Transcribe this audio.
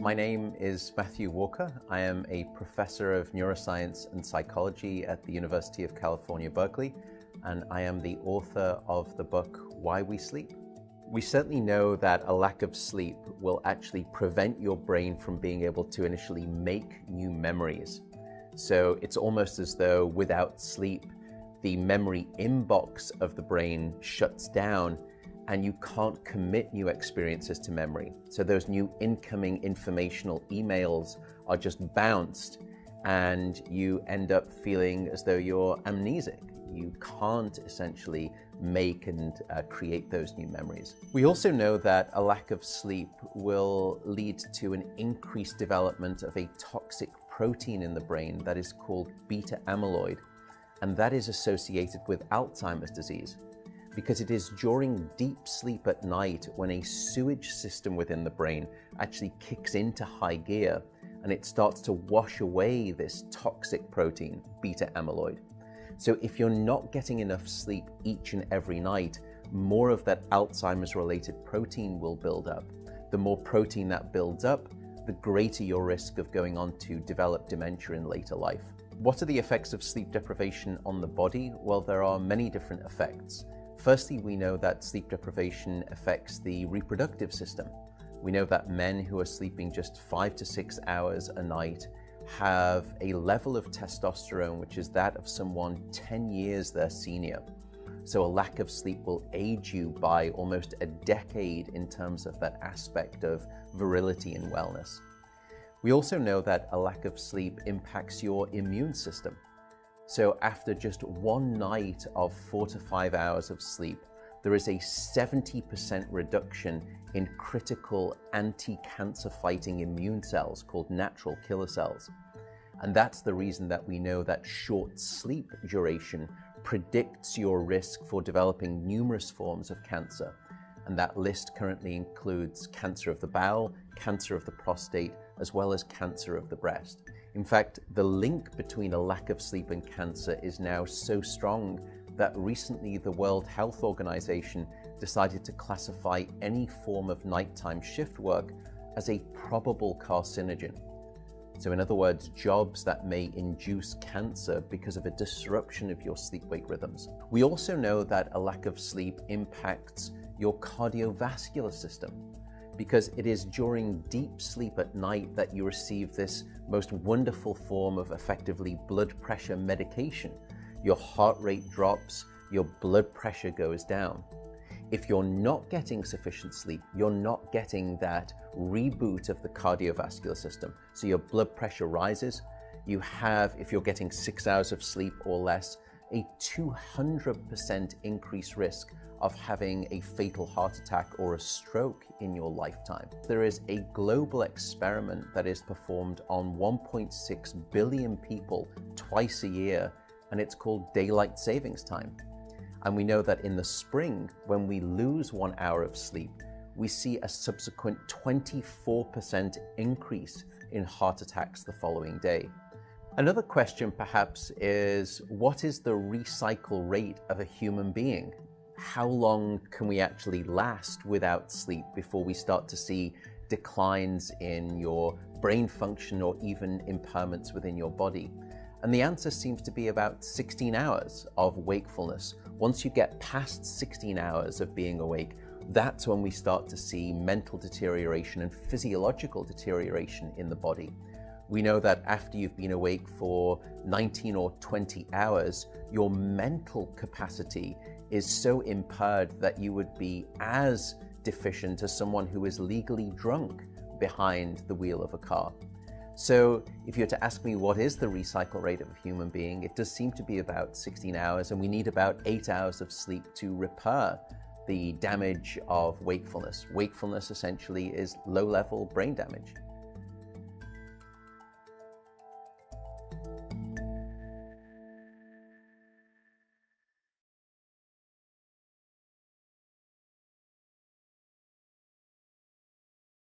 My name is Matthew Walker. I am a professor of neuroscience and psychology at the University of California, Berkeley, and I am the author of the book, Why We Sleep. We certainly know that a lack of sleep will actually prevent your brain from being able to initially make new memories. So it's almost as though without sleep, the memory inbox of the brain shuts down and you can't commit new experiences to memory. So those new incoming informational emails are just bounced and you end up feeling as though you're amnesic. You can't essentially make and create those new memories. We also know that a lack of sleep will lead to an increased development of a toxic protein in the brain that is called beta amyloid, and that is associated with Alzheimer's disease, because it is during deep sleep at night when a sewage system within the brain actually kicks into high gear and it starts to wash away this toxic protein, beta amyloid. So if you're not getting enough sleep each and every night, more of that Alzheimer's related protein will build up. The more protein that builds up, the greater your risk of going on to develop dementia in later life. What are the effects of sleep deprivation on the body? Well, there are many different effects. Firstly, we know that sleep deprivation affects the reproductive system. We know that men who are sleeping just 5 to 6 hours a night have a level of testosterone which is that of someone 10 years their senior. So a lack of sleep will age you by almost a decade in terms of that aspect of virility and wellness. We also know that a lack of sleep impacts your immune system. So after just one night of 4 to 5 hours of sleep, there is a 70% reduction in critical anti-cancer fighting immune cells called natural killer cells. And that's the reason that we know that short sleep duration predicts your risk for developing numerous forms of cancer. And that list currently includes cancer of the bowel, cancer of the prostate, as well as cancer of the breast. In fact, the link between a lack of sleep and cancer is now so strong that recently the World Health Organization decided to classify any form of nighttime shift work as a probable carcinogen. So in other words, jobs that may induce cancer because of a disruption of your sleep-wake rhythms. We also know that a lack of sleep impacts your cardiovascular system, because it is during deep sleep at night that you receive this most wonderful form of effectively blood pressure medication. Your heart rate drops, your blood pressure goes down. If you're not getting sufficient sleep, you're not getting that reboot of the cardiovascular system. So your blood pressure rises. You have, if you're getting 6 hours of sleep or less, a 200% increased risk of having a fatal heart attack or a stroke in your lifetime. There is a global experiment that is performed on 1.6 billion people twice a year, and it's called daylight savings time. And we know that in the spring, when we lose 1 hour of sleep, we see a subsequent 24% increase in heart attacks the following day. Another question perhaps is, what is the recycle rate of a human being? How long can we actually last without sleep before we start to see declines in your brain function or even impairments within your body? And the answer seems to be about 16 hours of wakefulness. Once you get past 16 hours of being awake, that's when we start to see mental deterioration and physiological deterioration in the body. We know that after you've been awake for 19 or 20 hours, your mental capacity is so impaired that you would be as deficient as someone who is legally drunk behind the wheel of a car. So if you were to ask me what is the recycle rate of a human being, it does seem to be about 16 hours, and we need about 8 hours of sleep to repair the damage of wakefulness. Wakefulness essentially is low-level brain damage.